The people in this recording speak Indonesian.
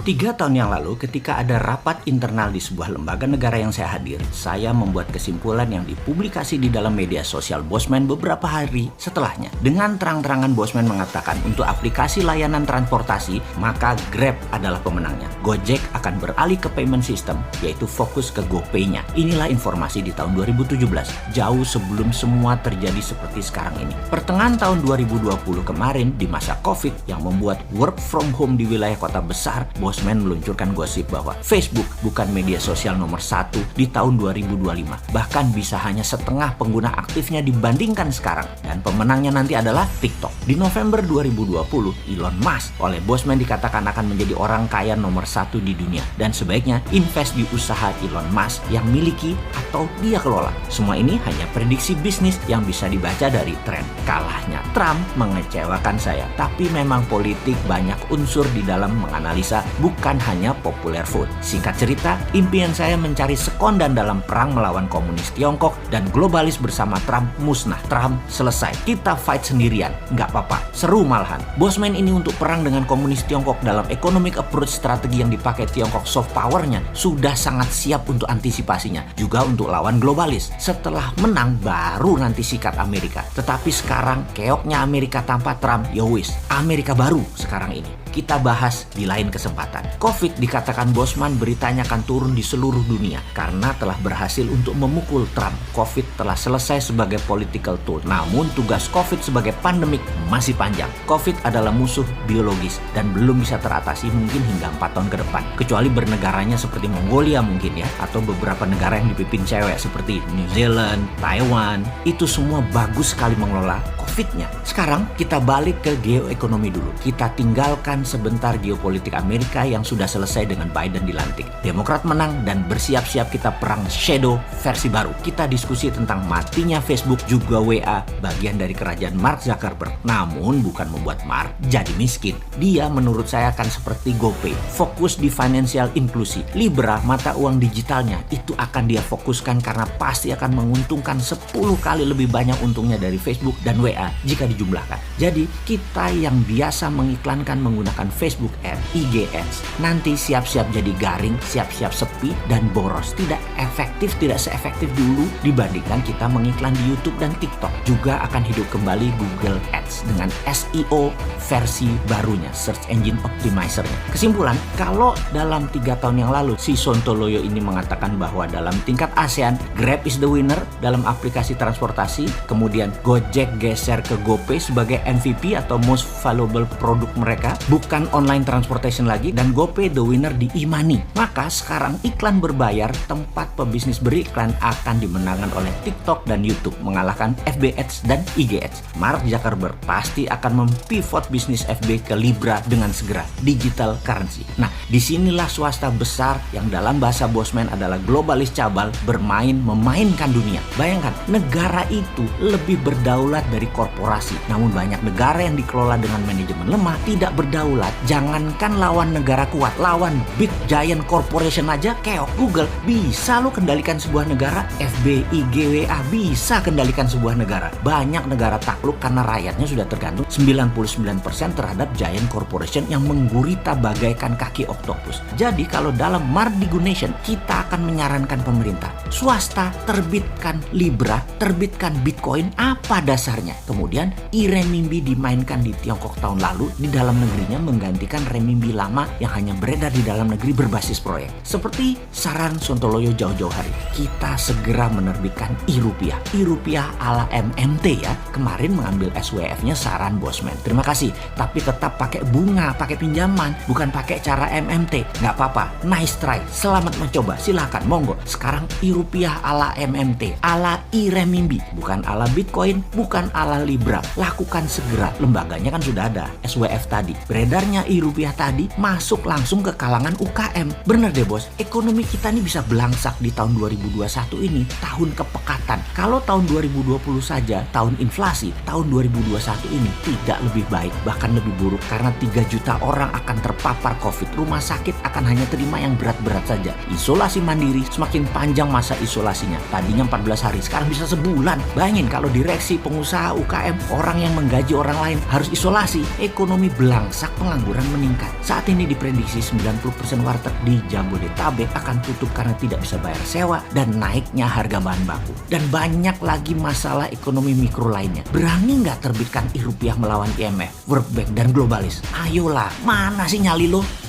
3 tahun yang lalu ketika ada rapat internal di sebuah lembaga negara yang saya hadir, saya membuat kesimpulan yang dipublikasi di dalam media sosial Bosman beberapa hari setelahnya. Dengan terang-terangan Bosman mengatakan untuk aplikasi layanan transportasi, maka Grab adalah pemenangnya. Gojek akan beralih ke payment system, yaitu fokus ke GoPay-nya. Inilah informasi di tahun 2017, jauh sebelum semua terjadi seperti sekarang ini. Pertengahan tahun 2020 kemarin, di masa COVID yang membuat work from home di wilayah kota besar, Bosman meluncurkan gosip bahwa Facebook bukan media sosial nomor 1 di tahun 2025. Bahkan bisa hanya setengah pengguna aktifnya dibandingkan sekarang. Dan pemenangnya nanti adalah TikTok. Di November 2020, Elon Musk oleh Bosman dikatakan akan menjadi orang kaya nomor 1 di dunia. Dan sebaiknya invest di usaha Elon Musk yang miliki atau dia kelola. Semua ini hanya prediksi bisnis yang bisa dibaca dari tren. Kalahnya Trump mengecewakan saya. Tapi memang politik banyak unsur di dalam menganalisa, bukan hanya popular vote. Singkat cerita, impian saya mencari sekondan dalam perang melawan komunis Tiongkok dan globalis bersama Trump musnah. Trump selesai. Kita fight sendirian. Nggak apa-apa. Seru malahan. Bosman ini untuk perang dengan komunis Tiongkok dalam economic approach strategi yang dipakai Tiongkok soft powernya sudah sangat siap untuk antisipasinya. Juga untuk lawan globalis. Setelah menang baru nanti sikat Amerika. Tetapi sekarang keoknya Amerika tanpa Trump, yowis. Amerika baru sekarang ini. Kita bahas di lain kesempatan. COVID dikatakan Bosman beritanya akan turun di seluruh dunia karena telah berhasil untuk memukul Trump. COVID telah selesai sebagai political tool. Namun tugas COVID sebagai pandemik masih panjang. COVID adalah musuh biologis dan belum bisa teratasi mungkin hingga 4 tahun ke depan. Kecuali bernegaranya seperti Mongolia mungkin ya, atau beberapa negara yang dipimpin cewek seperti New Zealand, Taiwan. Itu semua bagus sekali mengelola COVID-nya. Sekarang kita balik ke geoekonomi dulu. Kita tinggalkan sebentar geopolitik Amerika yang sudah selesai dengan Biden dilantik. Demokrat menang dan bersiap-siap kita perang shadow versi baru. Kita diskusi tentang matinya Facebook juga WA, bagian dari kerajaan Mark Zuckerberg. Namun bukan membuat Mark jadi miskin. Dia menurut saya akan seperti GoPay, fokus di financial inklusi. Libra, mata uang digitalnya, itu akan dia fokuskan karena pasti akan menguntungkan 10 kali lebih banyak untungnya dari Facebook dan WA jika dijumlahkan. Jadi kita yang biasa mengiklankan menggunakan Facebook Ads, IG Ads, nanti siap-siap jadi garing, siap-siap sepi dan boros. Tidak efektif, tidak seefektif dulu dibandingkan kita mengiklan di YouTube dan TikTok. Juga akan hidup kembali Google Ads dengan SEO versi barunya, Search Engine Optimizer-nya. Kesimpulan, kalau dalam 3 tahun yang lalu si Sontoloyo ini mengatakan bahwa dalam tingkat ASEAN, Grab is the winner dalam aplikasi transportasi, kemudian Gojek geser ke GoPay sebagai MVP atau most valuable produk mereka, bukan online transportation lagi, dan GoPay the winner di e-money. Maka sekarang iklan berbayar, tempat pebisnis beriklan akan dimenangkan oleh TikTok dan YouTube, mengalahkan FB Ads dan IG Ads. Mark Zuckerberg pasti akan mempivot bisnis FB ke Libra dengan segera, digital currency. Nah, disinilah swasta besar yang dalam bahasa Bosman adalah globalis cabal memainkan dunia. Bayangkan, negara itu lebih berdaulat dari korporasi. Namun banyak negara yang dikelola dengan manajemen lemah, tidak berdaulat. Jangankan lawan negara kuat, lawan big giant corporation aja keok. Google bisa lo kendalikan sebuah negara, FB, IG, WA bisa kendalikan sebuah negara. Banyak negara takluk karena rakyatnya sudah tergantung 99% terhadap giant corporation yang menggurita bagaikan kaki oktopus. Jadi kalau dalam Mardigunation kita akan menyarankan pemerintah swasta terbitkan Libra, terbitkan Bitcoin, apa dasarnya? Kemudian e-renminbi dimainkan di Tiongkok tahun lalu, di dalam negerinya menggantikan renminbi lama yang hanya beredar di dalam negeri berbasis proyek. Seperti saran Sontoloyo jauh-jauh hari, kita segera menerbitkan e-rupiah. E-rupiah ala MMT ya. Kemarin mengambil SWF-nya saran Bosman. Terima kasih, tapi tetap pakai bunga, pakai pinjaman, bukan pakai cara MMT. Nggak apa-apa, nice try, selamat mencoba, silakan, monggo. Sekarang e-rupiah ala MMT, ala e-renminbi, bukan ala Bitcoin, bukan ala Libra. Lakukan segera, lembaganya kan sudah ada, SWF tadi. Beredarnya e-rupiah tadi masuk langsung ke kalangan UKM. Bener deh bos, ekonomi kita ini bisa belangsak di tahun 2021 ini, tahun kepekatan. Kalau tahun 2020 saja, tahun inflasi, tahun 2021 ini tidak lebih baik, bahkan lebih buruk karena 3 juta orang akan terpapar COVID. Rumah sakit akan hanya terima yang berat-berat saja. Isolasi mandiri, semakin panjang masa isolasinya. Tadinya 14 hari, sekarang bisa sebulan. Bayangin kalau direksi, pengusaha, UKM, orang yang menggaji orang lain harus isolasi, ekonomi belangsak, pengangguran meningkat. Saat ini di diprediksi 90% warteg di Jabodetabek akan tutup karena tidak bisa bayar sewa dan naiknya harga bahan baku. Dan banyak lagi masalah ekonomi mikro lainnya. Berani nggak terbitkan rupiah melawan IMF, World Bank, dan globalis? Ayolah, mana sih nyali lo?